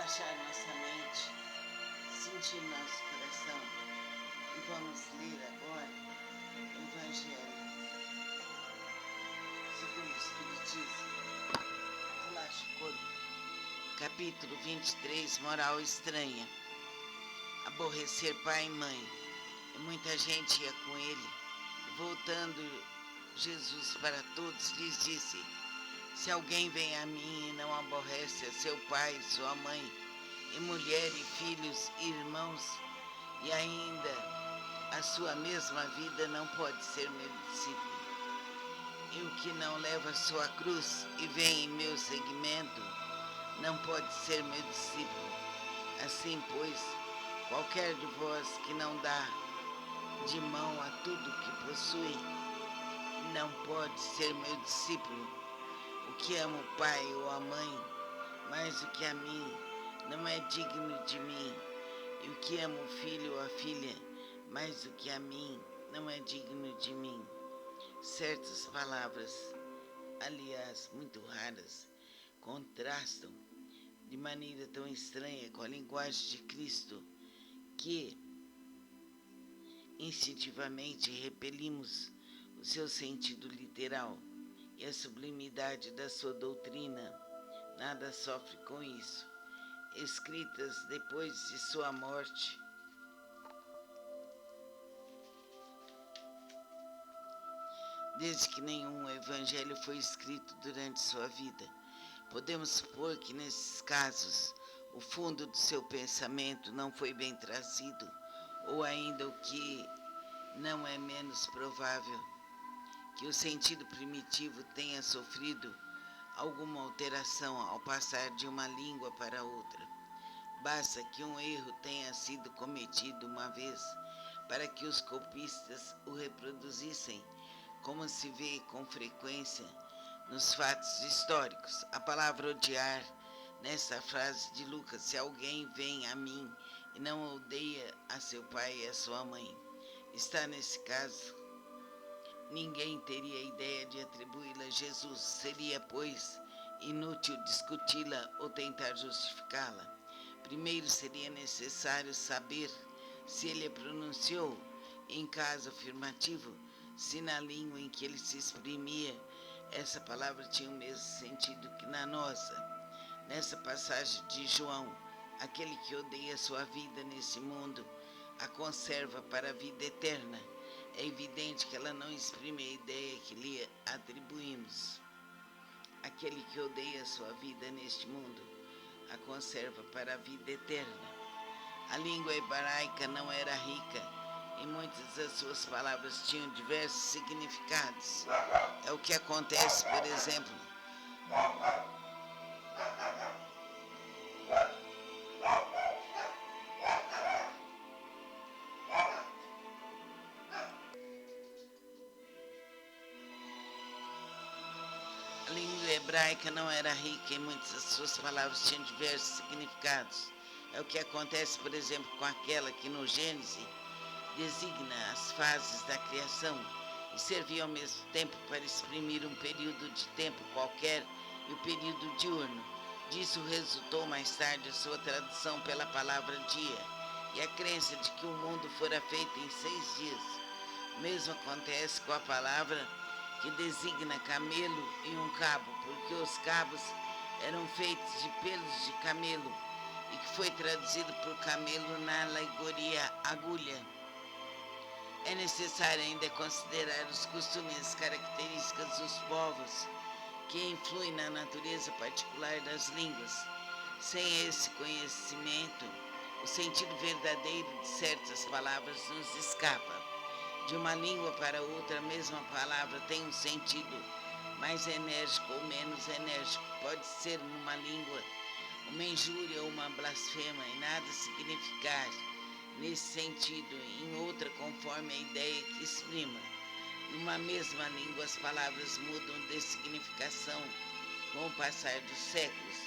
relaxar nossa mente, sentir nosso coração. E vamos ler agora o Evangelho segundo o Espiritismo. Relaxa o corpo. Capítulo 23, Moral Estranha. Aborrecer pai e mãe. E muita gente ia com ele. Voltando Jesus para todos, lhes disse: se alguém vem a mim e não aborrece a seu pai, sua mãe, e mulher, e filhos, e irmãos, e ainda a sua mesma vida, não pode ser meu discípulo. E o que não leva a sua cruz e vem em meu seguimento, não pode ser meu discípulo. Assim, pois, qualquer de vós que não dá de mão a tudo que possui, não pode ser meu discípulo. O que ama o pai ou a mãe mais do que a mim, não é digno de mim. E o que ama o filho ou a filha mais do que a mim, não é digno de mim. Certas palavras, aliás, muito raras, contrastam de maneira tão estranha com a linguagem de Cristo que instintivamente repelimos o seu sentido literal e a sublimidade da sua doutrina. Nada sofre com isso. Escritas depois de sua morte, desde que nenhum evangelho foi escrito durante sua vida, podemos supor que nesses casos o fundo do seu pensamento não foi bem trazido, ou ainda o que não é menos provável, que o sentido primitivo tenha sofrido alguma alteração ao passar de uma língua para outra. Basta que um erro tenha sido cometido uma vez para que os copistas o reproduzissem, como se vê com frequência nos fatos históricos. A palavra odiar, nesta frase de Lucas, se alguém vem a mim e não odeia a seu pai e a sua mãe, está nesse caso. Ninguém teria ideia de atribuí-la a Jesus. Seria, pois, inútil discuti-la ou tentar justificá-la. Primeiro seria necessário saber se ele a pronunciou. Em caso afirmativo, se na língua em que ele se exprimia, essa palavra tinha o mesmo sentido que na nossa. Nessa passagem de João, aquele que odeia sua vida nesse mundo, a conserva para a vida eterna. É evidente que ela não exprime a ideia que lhe atribuímos. Aquele que odeia sua vida neste mundo, a conserva para a vida eterna. A língua hebraica não era rica e muitas das suas palavras tinham diversos significados. É o que acontece, por exemplo, a língua hebraica não era rica e muitas das suas palavras tinham diversos significados. É o que acontece, por exemplo, com aquela que no Gênesis designa as fases da criação e servia ao mesmo tempo para exprimir um período de tempo qualquer e o período diurno. Disso resultou mais tarde a sua tradução pela palavra dia e a crença de que o mundo fora feito em 6 dias. O mesmo acontece com a palavra que designa camelo e um cabo, porque os cabos eram feitos de pelos de camelo e que foi traduzido por camelo na alegoria agulha. É necessário ainda considerar os costumes e as características dos povos que influem na natureza particular das línguas. Sem esse conhecimento, o sentido verdadeiro de certas palavras nos escapa. De uma língua para outra, a mesma palavra tem um sentido mais enérgico ou menos enérgico. Pode ser numa língua uma injúria ou uma blasfema e nada significar nesse sentido, em outra conforme a ideia que exprima. Numa mesma língua as palavras mudam de significação com o passar dos séculos.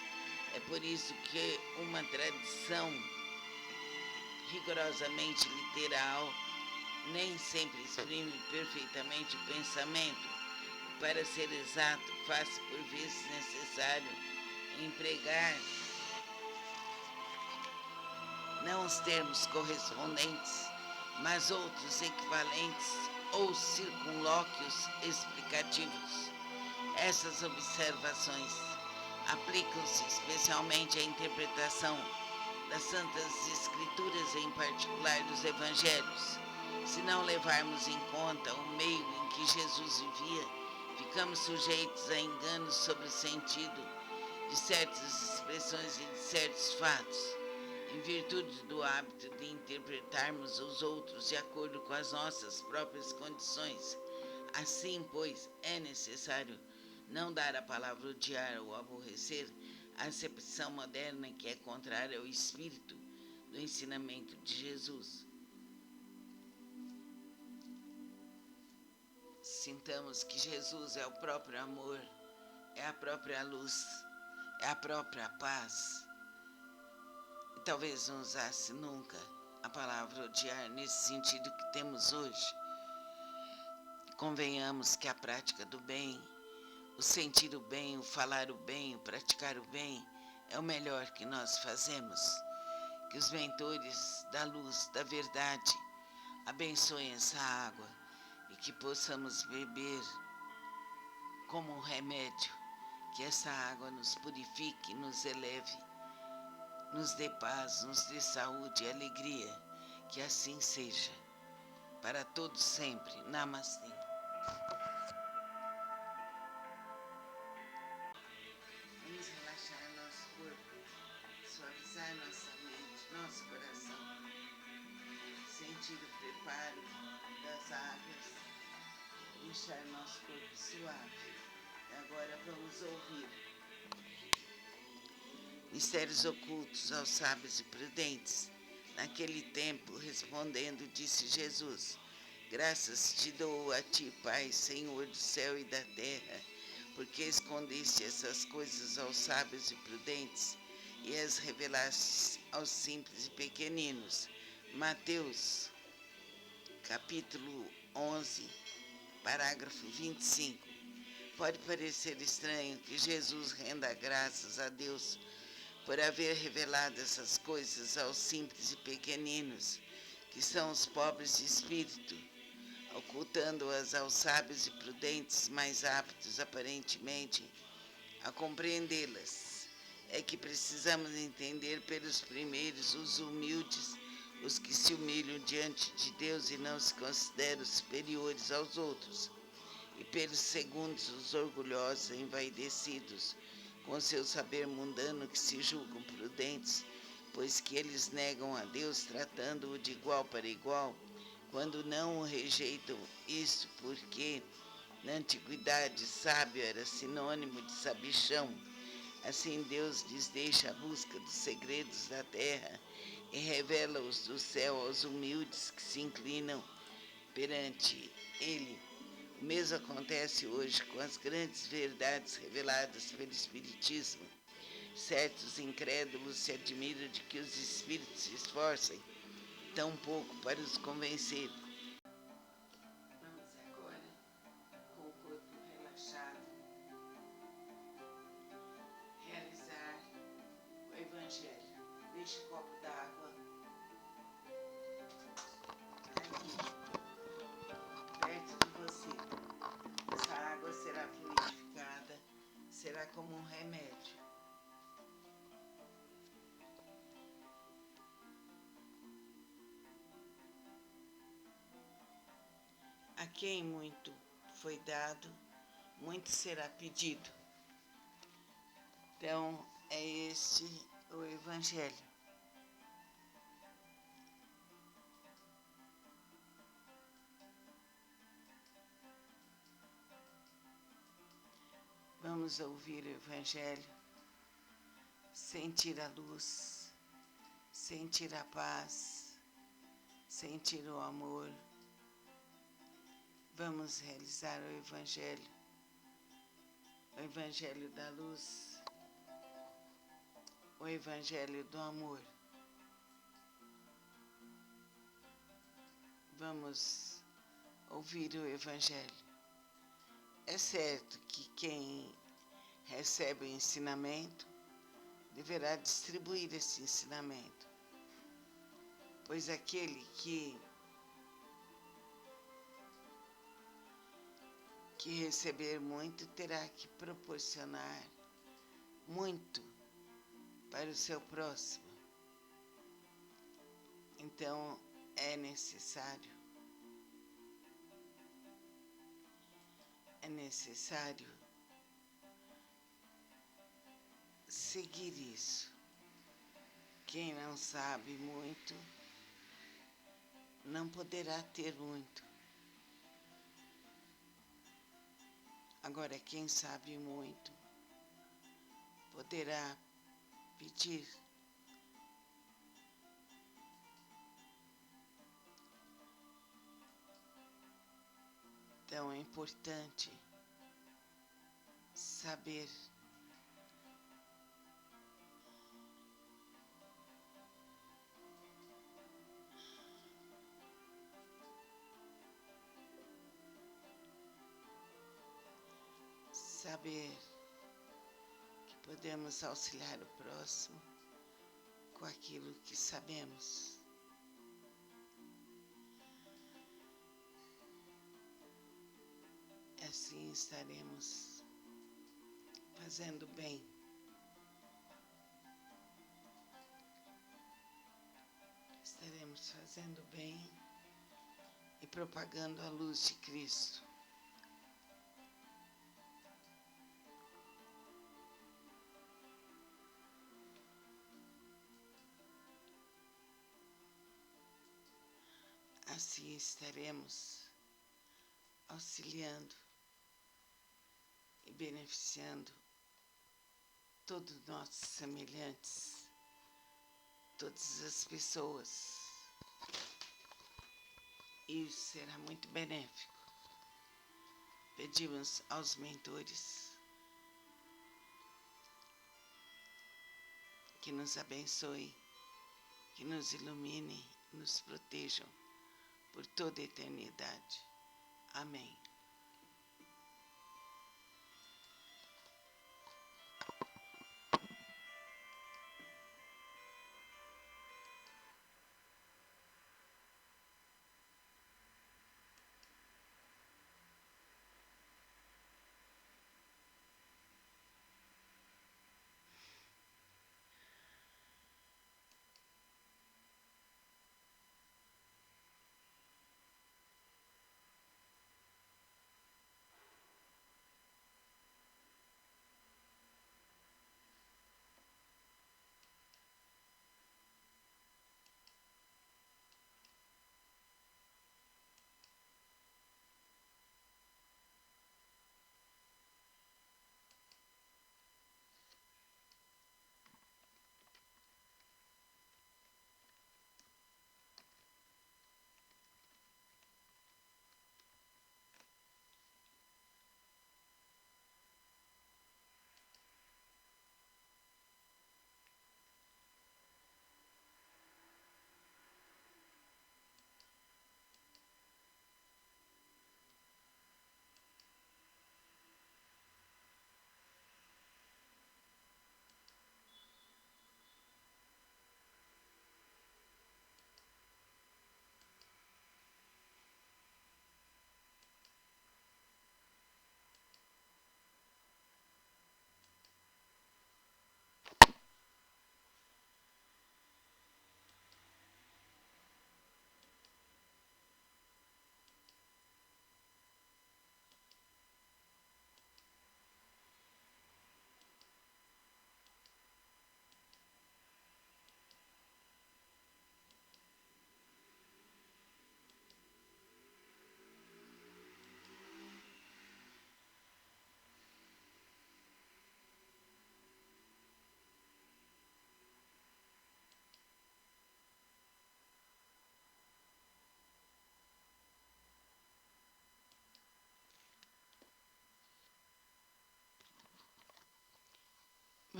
É por isso que uma tradição rigorosamente literal nem sempre exprime perfeitamente o pensamento. Para ser exato, faz por vezes necessário empregar não os termos correspondentes, mas outros equivalentes ou circunlóquios explicativos. Essas observações aplicam-se especialmente à interpretação das Santas Escrituras, em particular dos Evangelhos. Se não levarmos em conta o meio em que Jesus vivia, ficamos sujeitos a enganos sobre o sentido de certas expressões e de certos fatos, em virtude do hábito de interpretarmos os outros de acordo com as nossas próprias condições. Assim, pois, é necessário não dar à palavra odiar ou aborrecer a acepção moderna que é contrária ao espírito do ensinamento de Jesus. Sintamos que Jesus é o próprio amor, é a própria luz, é a própria paz. E talvez não usasse nunca a palavra odiar nesse sentido que temos hoje. Convenhamos que a prática do bem, o sentir o bem, o falar o bem, o praticar o bem, é o melhor que nós fazemos. Que os mentores da luz, da verdade, abençoem essa água e que possamos beber como um remédio, que essa água nos purifique, nos eleve, nos dê paz, nos dê saúde e alegria. Que assim seja, para todos sempre. Namastê. Vamos relaxar nosso corpo, suavizar nossa mente, nosso coração, sentir o preparo das águas, deixar nosso corpo suave. E agora vamos ouvir mistérios ocultos aos sábios e prudentes. Naquele tempo, respondendo, disse Jesus: graças te dou a ti, Pai, Senhor do céu e da terra, porque escondeste essas coisas aos sábios e prudentes e as revelaste aos simples e pequeninos. Mateus, capítulo 11, parágrafo 25. Pode parecer estranho que Jesus renda graças a Deus por haver revelado essas coisas aos simples e pequeninos, que são os pobres de espírito, ocultando-as aos sábios e prudentes, mais aptos, aparentemente, a compreendê-las. É que precisamos entender pelos primeiros os humildes, os que se humilham diante de Deus e não se consideram superiores aos outros, e pelos segundos os orgulhosos e envaidecidos, com seu saber mundano, que se julgam prudentes, pois que eles negam a Deus, tratando-o de igual para igual, quando não o rejeitam. Isto porque, na antiguidade, sábio era sinônimo de sabichão. Assim Deus lhes deixa a busca dos segredos da terra e revela-os do céu aos humildes que se inclinam perante ele. O mesmo acontece hoje com as grandes verdades reveladas pelo Espiritismo. Certos incrédulos se admiram de que os espíritos se esforcem tão pouco para os convencer. Vamos agora, com o corpo relaxado, realizar o Evangelho. Deixe o copo d'água aqui, perto de você. Essa água será fluidificada, será como um remédio. A quem muito foi dado, muito será pedido. Então, é este o Evangelho. Vamos ouvir o Evangelho, sentir a luz, sentir a paz, sentir o amor. Vamos realizar o Evangelho da luz, o Evangelho do amor. Vamos ouvir o Evangelho. É certo que quem recebe o ensinamento deverá distribuir esse ensinamento. pois aquele que receber muito terá que proporcionar muito para o seu próximo. Então é necessário seguir isso. Quem não sabe muito não poderá ter muito. Agora, quem sabe muito poderá pedir. Então é importante saber que podemos auxiliar o próximo com aquilo que sabemos. Assim estaremos fazendo bem. Estaremos fazendo bem e propagando a luz de Cristo. Assim estaremos auxiliando e beneficiando todos os nossos semelhantes, todas as pessoas. Isso será muito benéfico. Pedimos aos mentores que nos abençoem, que nos iluminem, nos protejam por toda a eternidade. Amém.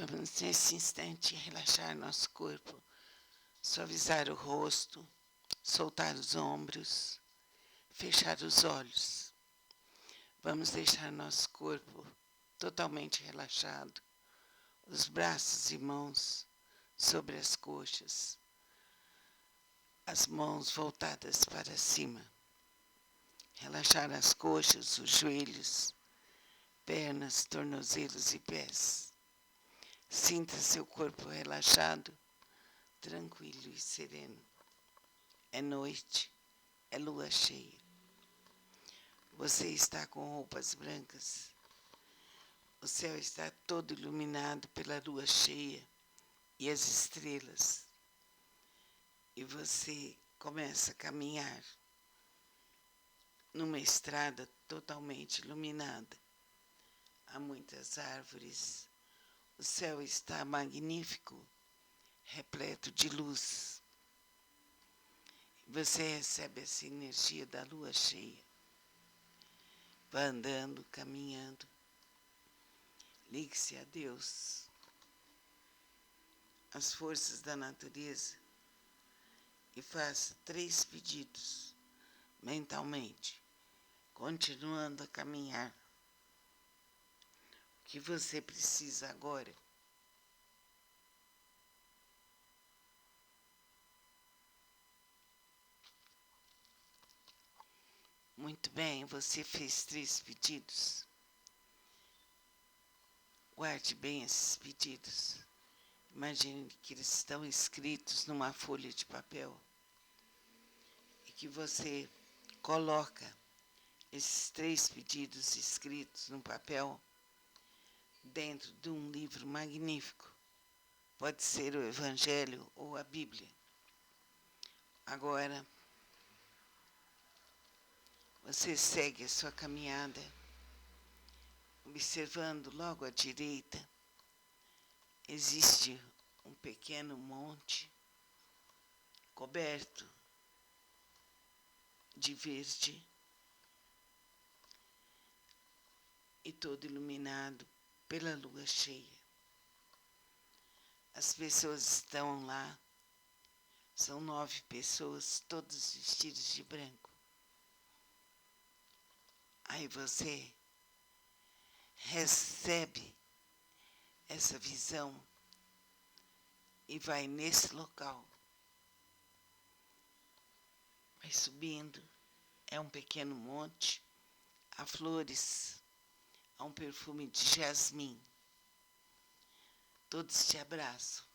Vamos nesse instante relaxar nosso corpo, suavizar o rosto, soltar os ombros, fechar os olhos. Vamos deixar nosso corpo totalmente relaxado, os braços e mãos sobre as coxas, as mãos voltadas para cima. Relaxar as coxas, os joelhos, pernas, tornozelos e pés. Sinta seu corpo relaxado, tranquilo e sereno. É noite, é lua cheia. Você está com roupas brancas. O céu está todo iluminado pela lua cheia e as estrelas. E você começa a caminhar numa estrada totalmente iluminada. Há muitas árvores. O céu está magnífico, repleto de luz. Você recebe essa energia da lua cheia. Vá andando, caminhando. Ligue-se a Deus, às forças da natureza, e faça 3 pedidos mentalmente, continuando a caminhar. O que você precisa agora? Muito bem, você fez 3 pedidos. Guarde bem esses pedidos. Imagine que eles estão escritos numa folha de papel e que você coloca esses 3 pedidos escritos no papel dentro de um livro magnífico. Pode ser o Evangelho ou a Bíblia. Agora, você segue a sua caminhada, observando logo à direita. Existe um pequeno monte coberto de verde e todo iluminado pela lua cheia. As pessoas estão lá, são 9 pessoas, todas vestidas de branco. Aí você recebe essa visão e vai nesse local. Vai subindo, é um pequeno monte, há flores, há um perfume de jasmim. Todos te abraçam.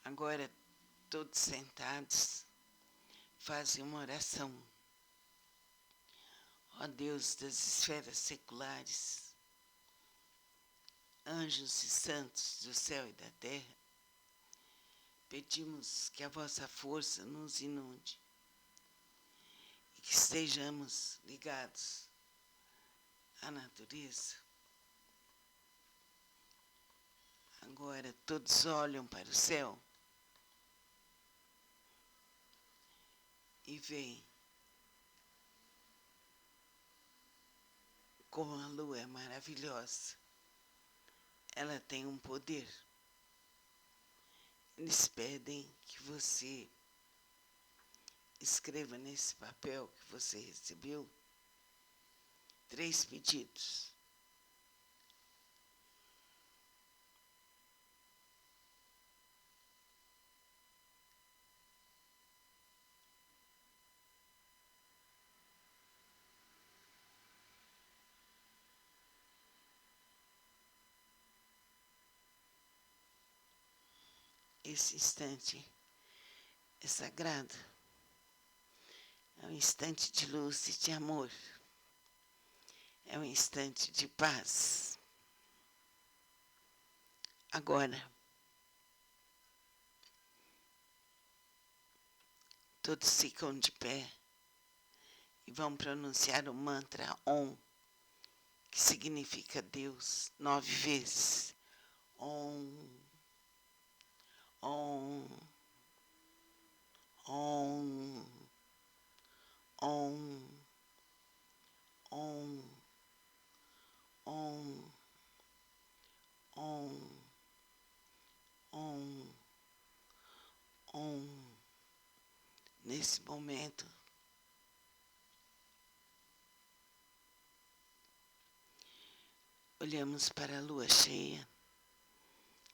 Agora, todos sentados, fazem uma oração. Ó Deus das esferas seculares, anjos e santos do céu e da terra, pedimos que a vossa força nos inunde e que estejamos ligados à natureza. Agora todos olham para o céu e veem como a lua é maravilhosa. Ela tem um poder. Eles pedem que você escreva nesse papel que você recebeu 3 pedidos. Esse instante é sagrado. É um instante de luz e de amor. É um instante de paz. Agora, todos ficam de pé e vão pronunciar o mantra Om, que significa Deus, 9 vezes. Om, Om, Om, Om, Om, Om, Om, Om, Om. Nesse momento, olhamos para a lua cheia,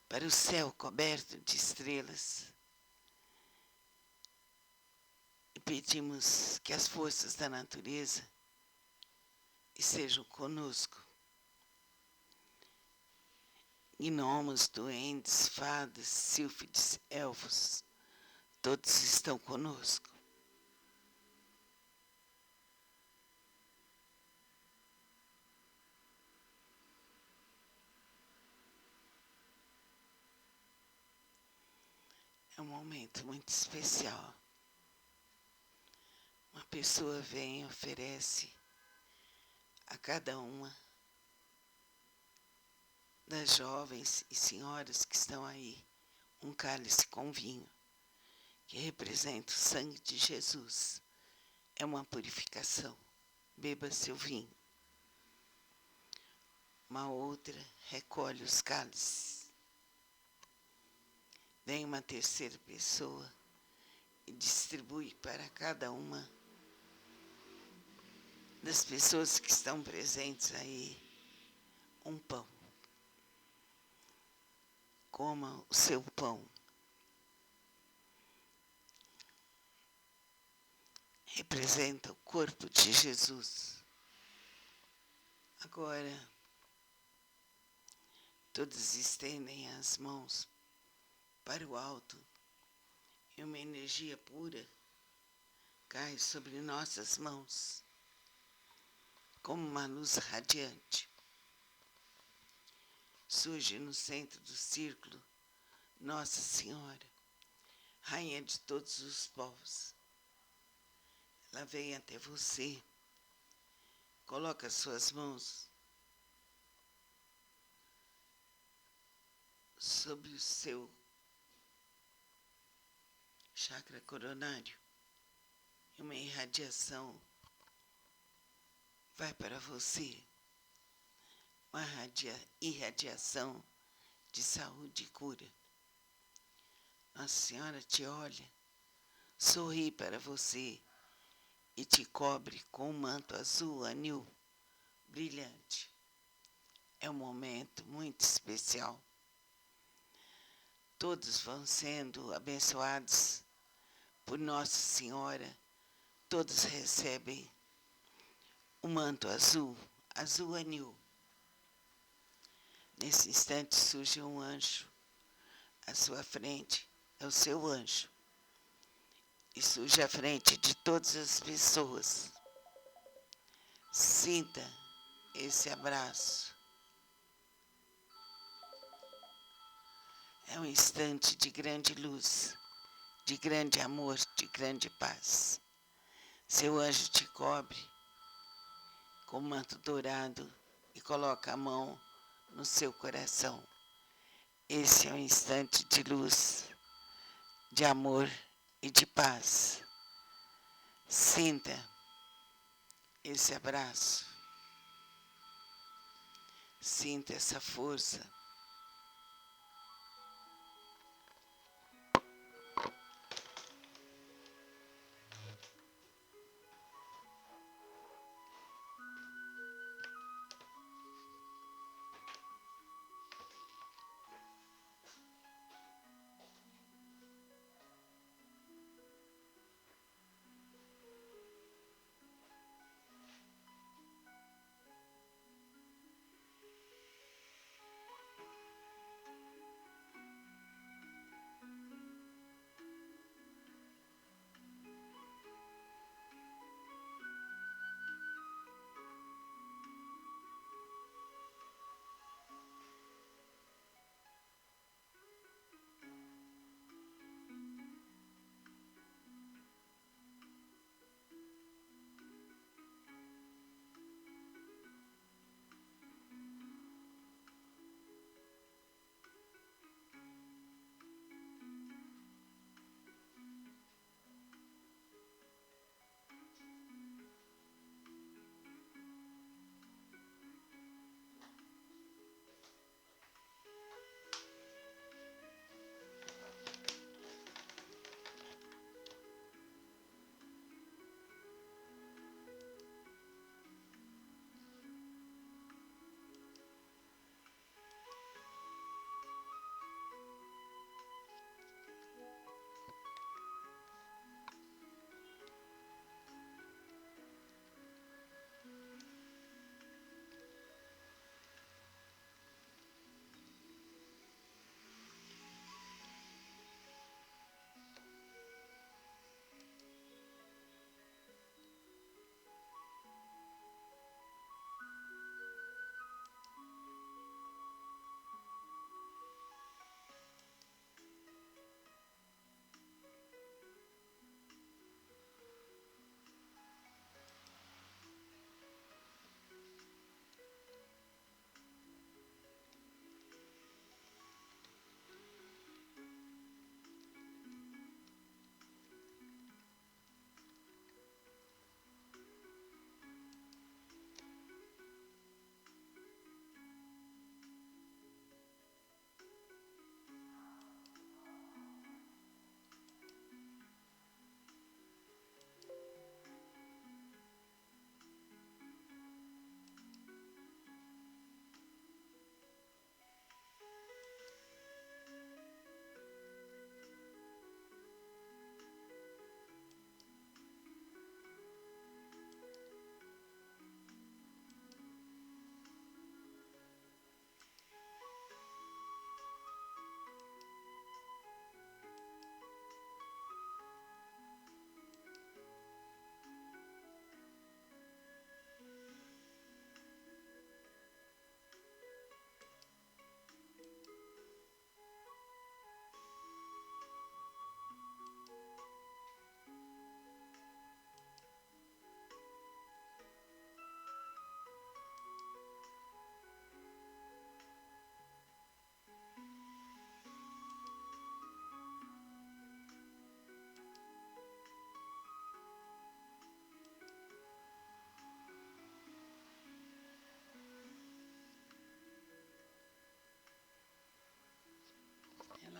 para o céu coberto de estrelas pedimos que as forças da natureza estejam conosco. Gnomos, duendes, fadas, sílfides, elfos, todos estão conosco. É um momento muito especial. Uma pessoa vem e oferece a cada uma das jovens e senhoras que estão aí um cálice com vinho, que representa o sangue de Jesus. É uma purificação. Beba seu vinho. Uma outra recolhe os cálices. Vem uma terceira pessoa e distribui para cada uma das pessoas que estão presentes aí um pão. Coma o seu pão. Representa o corpo de Jesus. Agora, todos estendem as mãos para o alto e uma energia pura cai sobre nossas mãos, como uma luz radiante. Surge no centro do círculo Nossa Senhora, Rainha de todos os povos. Ela vem até você, coloca suas mãos sobre o seu chakra coronário e uma irradiação vai para você, uma irradiação de saúde e cura. Nossa Senhora te olha, sorri para você e te cobre com um manto azul anil brilhante. É um momento muito especial. Todos vão sendo abençoados por Nossa Senhora. Todos recebem o manto azul, azul anil. Nesse instante surge um anjo à sua frente, é o seu anjo. E surge à frente de todas as pessoas. Sinta esse abraço. É um instante de grande luz, de grande amor, de grande paz. Seu anjo te cobre com manto dourado e coloca a mão no seu coração. Esse é um instante de luz, de amor e de paz. Sinta esse abraço. Sinta essa força.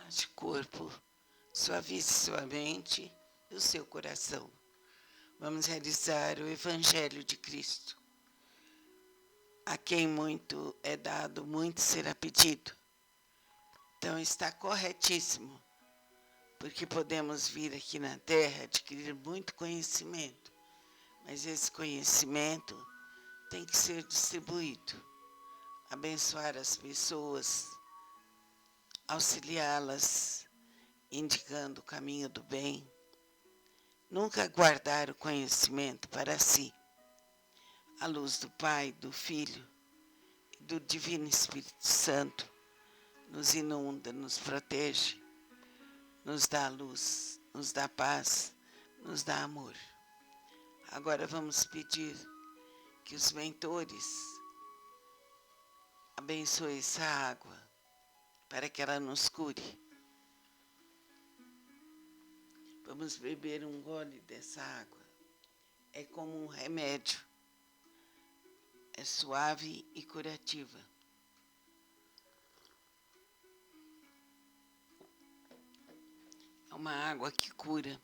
Relaxe o corpo, suavize sua mente e o seu coração. Vamos realizar o Evangelho de Cristo. A quem muito é dado, muito será pedido. Então está corretíssimo, porque podemos vir aqui na Terra adquirir muito conhecimento, mas esse conhecimento tem que ser distribuído, abençoar as pessoas, auxiliá-las, indicando o caminho do bem. Nunca guardar o conhecimento para si. A luz do Pai, do Filho e do Divino Espírito Santo nos inunda, nos protege, nos dá luz, nos dá paz, nos dá amor. Agora vamos pedir que os mentores abençoem essa água para que ela nos cure. Vamos beber um gole dessa água. É como um remédio. É suave e curativa. É uma água que cura,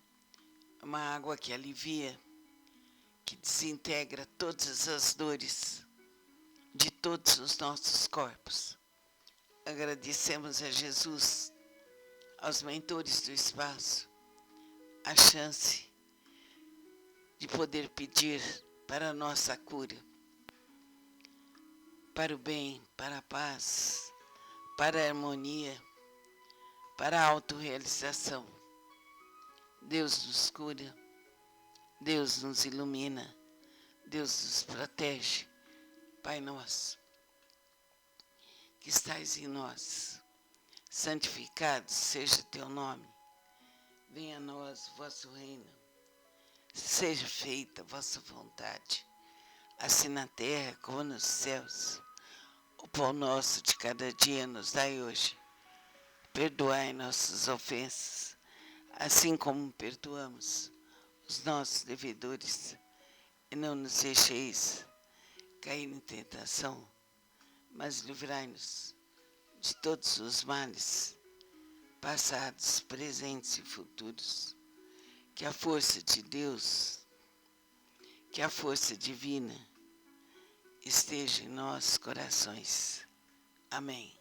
é uma água que alivia, que desintegra todas as dores de todos os nossos corpos. Agradecemos a Jesus, aos mentores do espaço, a chance de poder pedir para a nossa cura, para o bem, para a paz, para a harmonia, para a autorrealização. Deus nos cura, Deus nos ilumina, Deus nos protege. Pai nosso, que estais em nós, santificado seja teu nome. Venha a nós o vosso reino. Seja feita a vossa vontade, assim na terra como nos céus. O pão nosso de cada dia nos dai hoje. Perdoai nossas ofensas, assim como perdoamos os nossos devedores. E não nos deixeis cair em tentação, mas livrai-nos de todos os males, passados, presentes e futuros. Que a força de Deus, que a força divina esteja em nossos corações. Amém.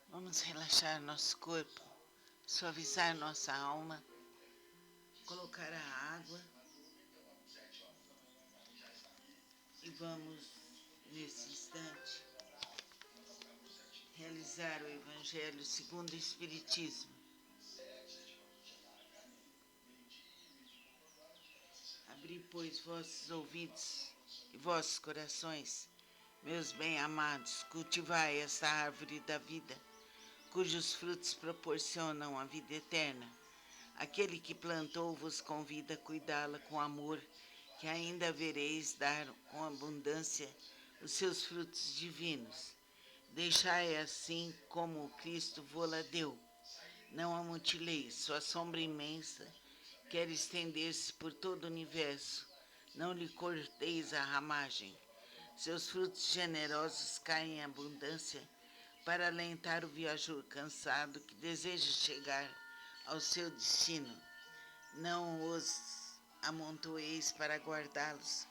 Vamos relaxar nosso corpo, suavizar nossa alma, colocar a água e vamos, nesse instante, realizar o Evangelho segundo o Espiritismo. Abri, pois, vossos ouvidos e vossos corações, meus bem-amados, cultivai esta árvore da vida, cujos frutos proporcionam a vida eterna. Aquele que plantou vos convida a cuidá-la com amor, que ainda vereis dar com abundância os seus frutos divinos. Deixai assim como Cristo vô-la deu. Não a mutileis, sua sombra imensa quer estender-se por todo o universo. Não lhe corteis a ramagem. Seus frutos generosos caem em abundância para alentar o viajor cansado que deseja chegar ao seu destino. Não os amontoeis para guardá-los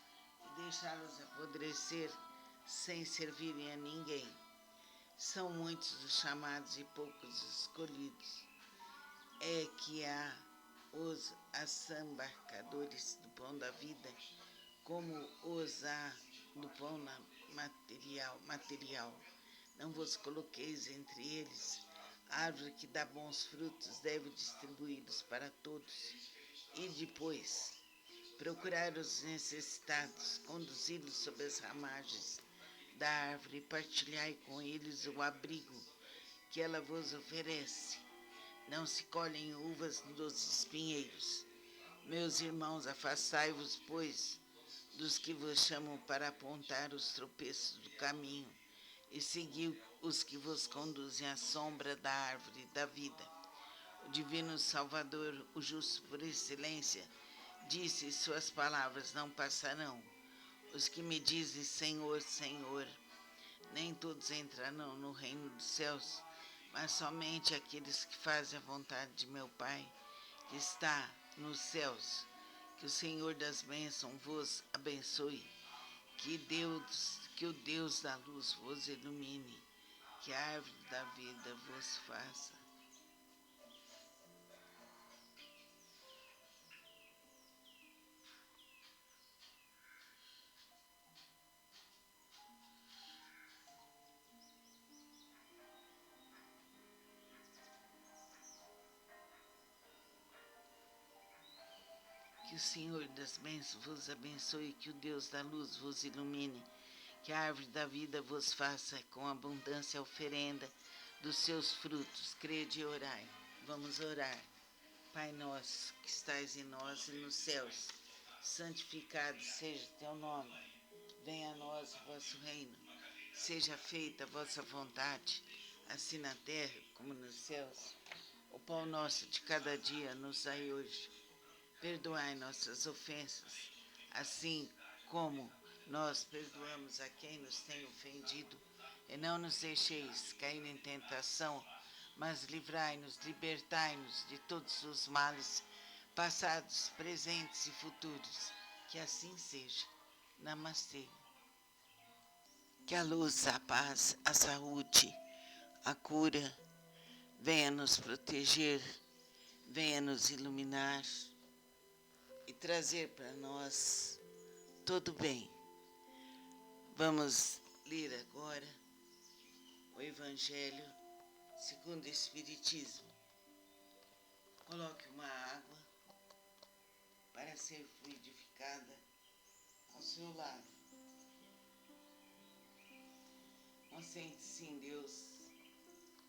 e deixá-los apodrecer sem servirem a ninguém. São muitos os chamados e poucos os escolhidos. É que há os assambarcadores do pão da vida, como os há do pão material. Não vos coloqueis entre eles. A árvore que dá bons frutos deve distribuí-los para todos. E depois, procurar os necessitados, conduzi-los sob as ramagens da árvore e partilhai com eles o abrigo que ela vos oferece. Não se colhem uvas dos espinheiros. Meus irmãos, afastai-vos, pois, dos que vos chamam para apontar os tropeços do caminho, e segui os que vos conduzem à sombra da árvore da vida. O divino Salvador, o justo por excelência, Disse: suas palavras não passarão. Os que me dizem Senhor, Senhor, nem todos entrarão no reino dos céus, mas somente aqueles que fazem a vontade de meu Pai, que está nos céus. Que o Senhor das bênçãos vos abençoe, que o Deus da luz vos ilumine, que a árvore da vida vos faça. Que o Senhor das bênçãos vos abençoe, que o Deus da luz vos ilumine, que a árvore da vida vos faça com abundância a oferenda dos seus frutos. Crede e orai. Vamos orar. Pai nosso, que estais em nós e nos céus, santificado seja o teu nome. Venha a nós o vosso reino. Seja feita a vossa vontade, assim na terra como nos céus. O pão nosso de cada dia nos dai hoje. Perdoai nossas ofensas, assim como nós perdoamos a quem nos tem ofendido. E não nos deixeis cair em tentação, mas livrai-nos, libertai-nos de todos os males, passados, presentes e futuros. Que assim seja. Namastê. Que a luz, a paz, a saúde, a cura venha nos proteger, venha nos iluminar e trazer para nós todo bem. Vamos ler agora o Evangelho segundo o Espiritismo. Coloque uma água para ser fluidificada ao seu lado. Concentre-se em Deus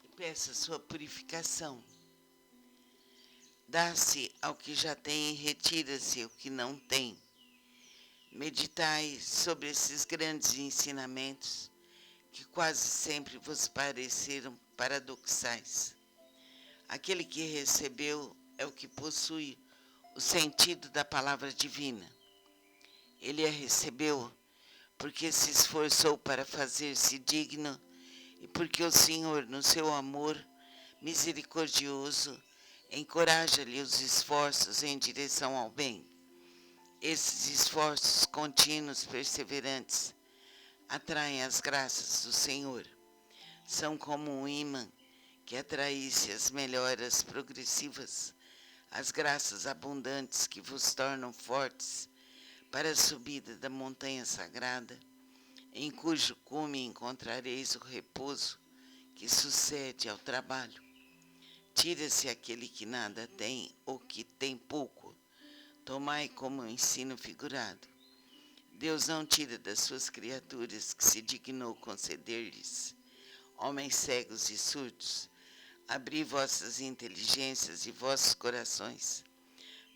e peça sua purificação. Dá-se ao que já tem e retira-se o que não tem. Meditai sobre esses grandes ensinamentos que quase sempre vos pareceram paradoxais. Aquele que recebeu é o que possui o sentido da palavra divina. Ele a recebeu porque se esforçou para fazer-se digno e porque o Senhor, no seu amor misericordioso, encoraja-lhe os esforços em direção ao bem. Esses esforços contínuos, perseverantes, atraem as graças do Senhor. São como um imã que atraísse as melhoras progressivas, as graças abundantes que vos tornam fortes para a subida da montanha sagrada, em cujo cume encontrareis o repouso que sucede ao trabalho. Tira-se aquele que nada tem ou que tem pouco. Tomai como um ensino figurado. Deus não tira das suas criaturas que se dignou conceder-lhes, homens cegos e surdos. Abri vossas inteligências e vossos corações.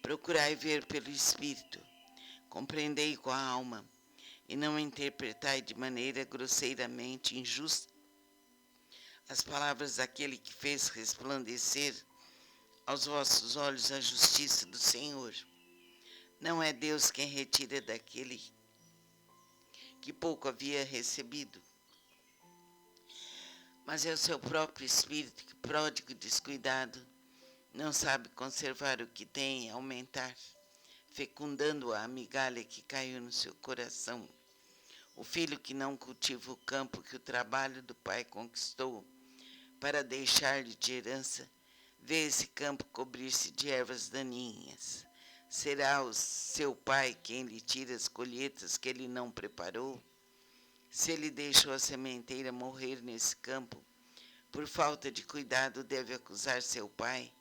Procurai ver pelo Espírito. Compreendei com a alma e não interpretai de maneira grosseiramente injusta as palavras daquele que fez resplandecer aos vossos olhos a justiça do Senhor. Não é Deus quem retira daquele que pouco havia recebido, mas é o seu próprio espírito que, pródigo e descuidado, não sabe conservar o que tem e aumentar, fecundando a migalha que caiu no seu coração. O filho que não cultiva o campo que o trabalho do pai conquistou para deixar-lhe de herança, vê esse campo cobrir-se de ervas daninhas. Será o seu pai quem lhe tira as colheitas que ele não preparou? Se ele deixou a sementeira morrer nesse campo, por falta de cuidado deve acusar seu pai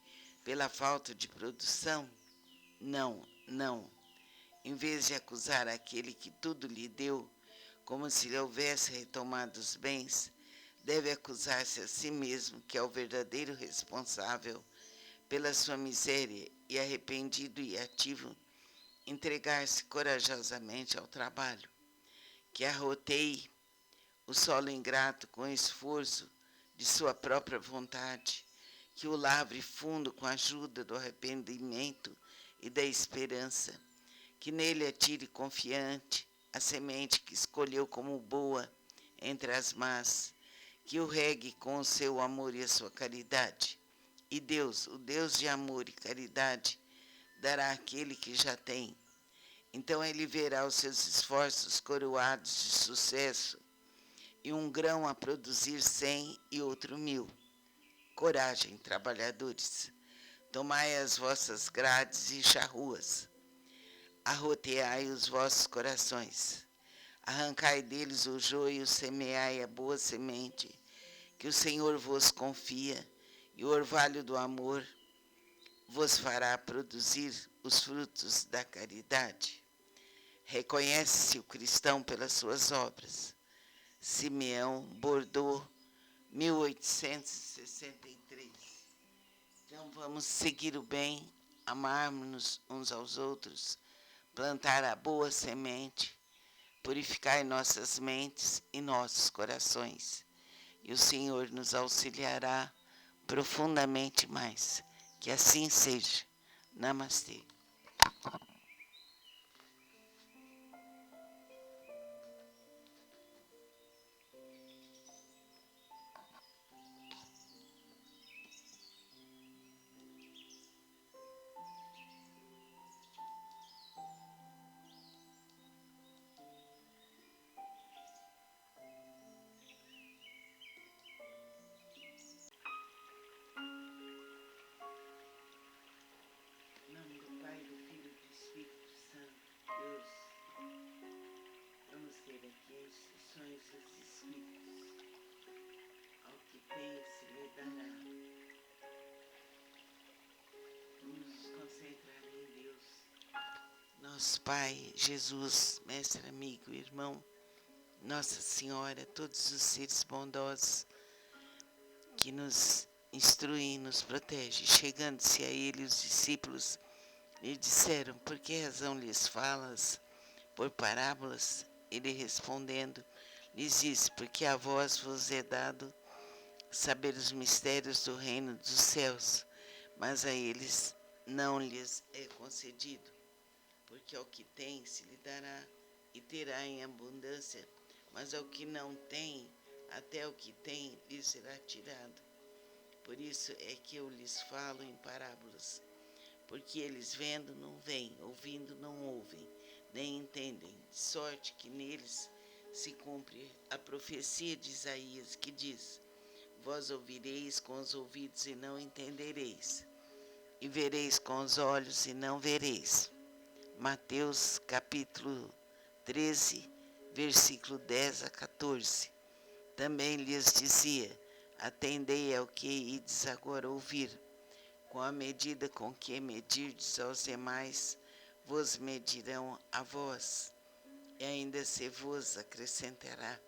pela falta de produção? Não, não. Em vez de acusar aquele que tudo lhe deu, como se lhe houvesse retomado os bens, deve acusar-se a si mesmo, que é o verdadeiro responsável pela sua miséria, e arrependido e ativo, entregar-se corajosamente ao trabalho, que arroteie o solo ingrato com esforço de sua própria vontade, que o lavre fundo com a ajuda do arrependimento e da esperança, que nele atire confiante a semente que escolheu como boa entre as más, que o regue com o seu amor e a sua caridade. E Deus, o Deus de amor e caridade, dará àquele que já tem. Então ele verá os seus esforços coroados de sucesso, e um grão a produzir 100 e outro 1000. Coragem, trabalhadores, tomai as vossas grades e charruas, arroteai os vossos corações, arrancai deles o joio, semeai a boa semente, que o Senhor vos confia, e o orvalho do amor vos fará produzir os frutos da caridade. Reconhece-se o cristão pelas suas obras. Simeão, Bordeaux, 1863. Então vamos seguir o bem, amarmos-nos uns aos outros, plantar a boa semente, purificar nossas mentes e nossos corações. E o Senhor nos auxiliará profundamente mais. Que assim seja. Namastê. Em nome do Pai, do Filho e do Espírito Santo, Deus, vamos ter aqui instruções dos Espíritos. Ao que tem se lhe dará. Vamos nos concentrar em Deus. Nosso Pai, Jesus, Mestre, amigo, irmão, Nossa Senhora, todos os seres bondosos que nos instruem e nos protegem. Chegando-se a ele, os discípulos lhe disseram: por que razão lhes falas por parábolas? Ele respondendo, lhes disse: porque a vós vos é dado saber os mistérios do reino dos céus, mas a eles não lhes é concedido. Porque ao que tem se lhe dará e terá em abundância, mas ao que não tem, até o que tem lhe será tirado. Por isso é que eu lhes falo em parábolas, porque eles vendo não veem, ouvindo não ouvem, nem entendem, de sorte que neles se cumpre a profecia de Isaías, que diz: vós ouvireis com os ouvidos e não entendereis, e vereis com os olhos e não vereis. Mateus capítulo 13, versículo 10 a 14. Também lhes dizia: atendei ao que ides agora ouvir. Com a medida com que medirdes aos demais, vos medirão a vós, e ainda se vos acrescentará.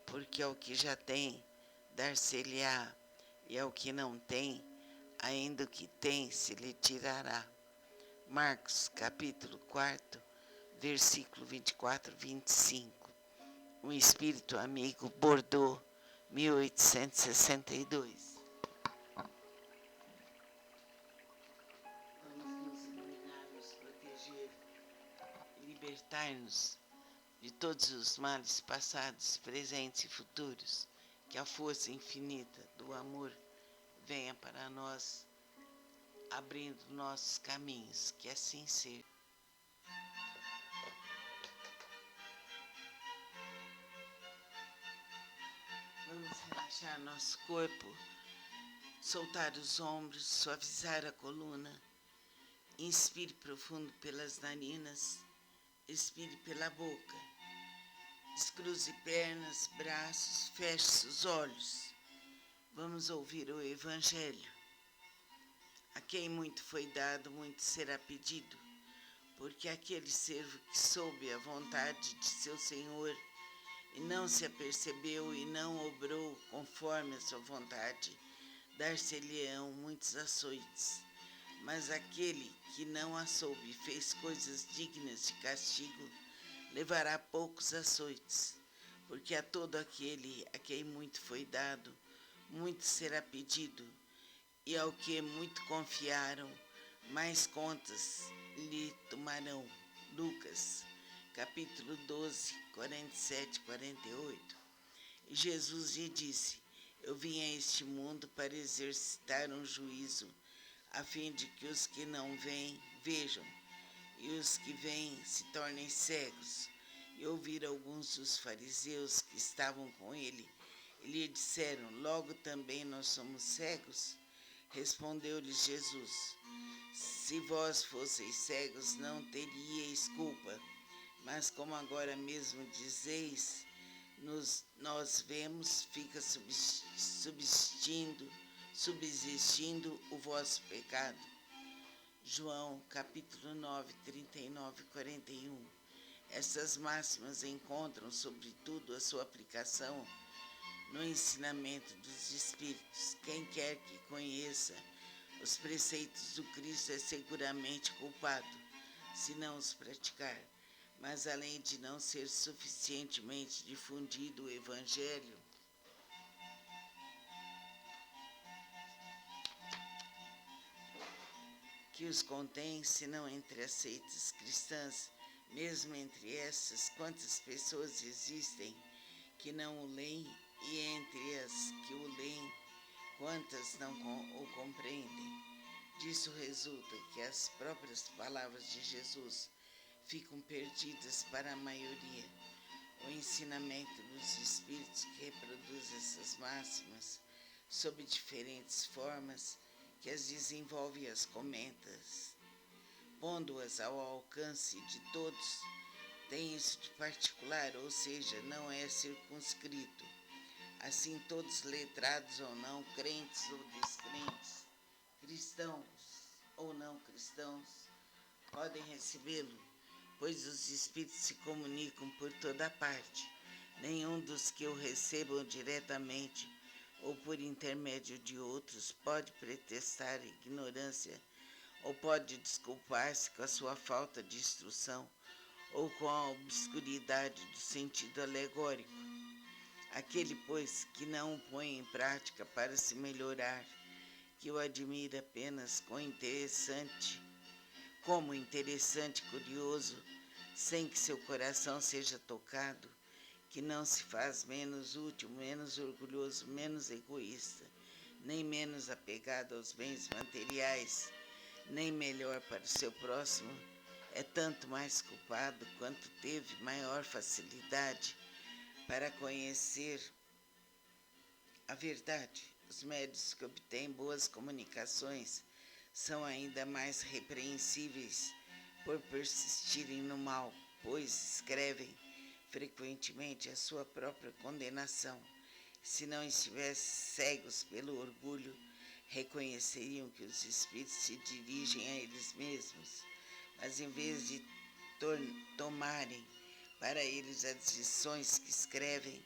Porque ao que já tem, dar-se-lhe-á, e ao que não tem, ainda o que tem se lhe tirará. Marcos, capítulo 4, versículo 24, 25. Um espírito amigo, Bordeaux, 1862. Vamos nos iluminar, nos proteger e libertar-nos de todos os males passados, presentes e futuros. Que a força infinita do amor venha para nós, abrindo nossos caminhos, que assim seja. Vamos relaxar nosso corpo, soltar os ombros, suavizar a coluna. Inspire profundo pelas narinas, expire pela boca. Descruze pernas, braços, feche os olhos. Vamos ouvir o Evangelho. A quem muito foi dado, muito será pedido, porque aquele servo que soube a vontade de seu Senhor e não se apercebeu e não obrou conforme a sua vontade, dar-se-lhe-ão muitos açoites. Mas aquele que não a soube e fez coisas dignas de castigo, levará poucos açoites, porque a todo aquele a quem muito foi dado, muito será pedido, e ao que muito confiaram, mais contas lhe tomarão. Lucas, capítulo 12, 47 e 48. E Jesus lhe disse: Eu vim a este mundo para exercitar um juízo, a fim de que os que não veem, vejam, e os que veem se tornem cegos. E ouviram alguns dos fariseus que estavam com ele, e lhe disseram: Logo também nós somos cegos? Respondeu-lhes Jesus: Se vós fosseis cegos, não teríeis culpa. Mas como agora mesmo dizeis, nós vemos, fica subsistindo o vosso pecado. João, capítulo 9, 39 e 41. Essas máximas encontram, sobretudo, a sua aplicação no ensinamento dos Espíritos. Quem quer que conheça os preceitos do Cristo é seguramente culpado, se não os praticar. Mas além de não ser suficientemente difundido o Evangelho, que os contém, senão entre as seitas cristãs, mesmo entre essas, quantas pessoas existem que não o leem, e entre as que o leem, quantas não o compreendem. Disso resulta que as próprias palavras de Jesus ficam perdidas para a maioria. O ensinamento dos Espíritos que reproduz essas máximas, sob diferentes formas, que as desenvolve e as comenta, pondo-as ao alcance de todos, tem isso de particular, ou seja, não é circunscrito. Assim, todos, letrados ou não, crentes ou descrentes, cristãos ou não cristãos, podem recebê-lo, pois os Espíritos se comunicam por toda parte. Nenhum dos que o recebam diretamente ou por intermédio de outros pode pretextar ignorância ou pode desculpar-se com a sua falta de instrução ou com a obscuridade do sentido alegórico. Aquele, pois, que não o põe em prática para se melhorar, que o admira apenas como interessante e curioso, sem que seu coração seja tocado, que não se faz menos útil, menos orgulhoso, menos egoísta, nem menos apegado aos bens materiais, nem melhor para o seu próximo, é tanto mais culpado quanto teve maior facilidade para conhecer a verdade. Os médios que obtêm boas comunicações são ainda mais repreensíveis por persistirem no mal, pois escrevem frequentemente a sua própria condenação. Se não estivessem cegos pelo orgulho, reconheceriam que os Espíritos se dirigem a eles mesmos, mas em vez de tomarem para eles as lições que escrevem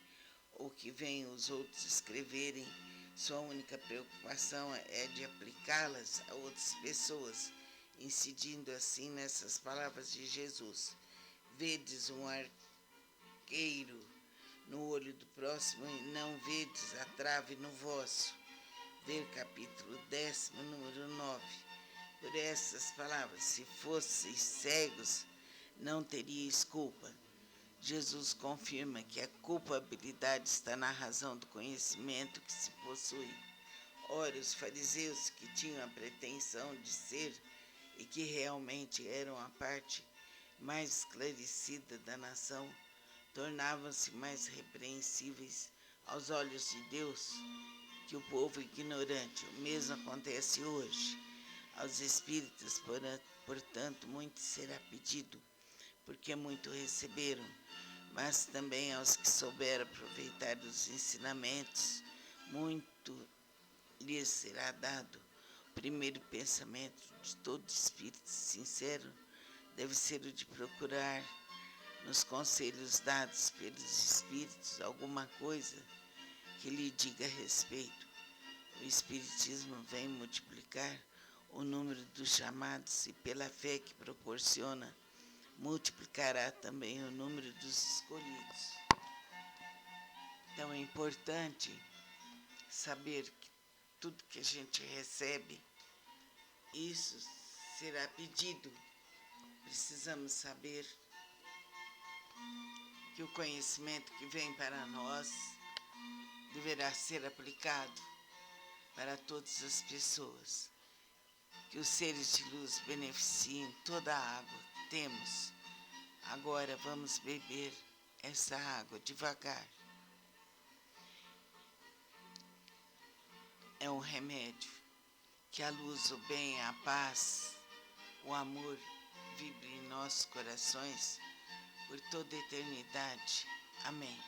ou que veem os outros escreverem, sua única preocupação é de aplicá-las a outras pessoas, incidindo assim nessas palavras de Jesus: Vedes um arqueiro no olho do próximo e não vedes a trave no vosso. Ver capítulo 10, número 9. Por essas palavras, se fosseis cegos, não teríeis culpa. Jesus confirma que a culpabilidade está na razão do conhecimento que se possui. Ora, os fariseus, que tinham a pretensão de ser e que realmente eram a parte mais esclarecida da nação, tornavam-se mais repreensíveis aos olhos de Deus que o povo ignorante. O mesmo acontece hoje. Aos espíritas, portanto, muito será pedido, porque muito receberam, mas também aos que souberam aproveitar os ensinamentos, muito lhes será dado. O primeiro pensamento de todo espírito sincero deve ser o de procurar, nos conselhos dados pelos espíritos, alguma coisa que lhe diga respeito. O Espiritismo vem multiplicar o número dos chamados e, pela fé que proporciona, multiplicará também o número dos escolhidos. Então é importante saber que tudo que a gente recebe, isso será pedido Precisamos saber que o conhecimento que vem para nós deverá ser aplicado para todas as pessoas. Que os seres de luz beneficiem toda a água que temos. Agora vamos beber essa água devagar. É um remédio. Que a luz, o bem, a paz, o amor vibre em nossos corações por toda a eternidade. Amém.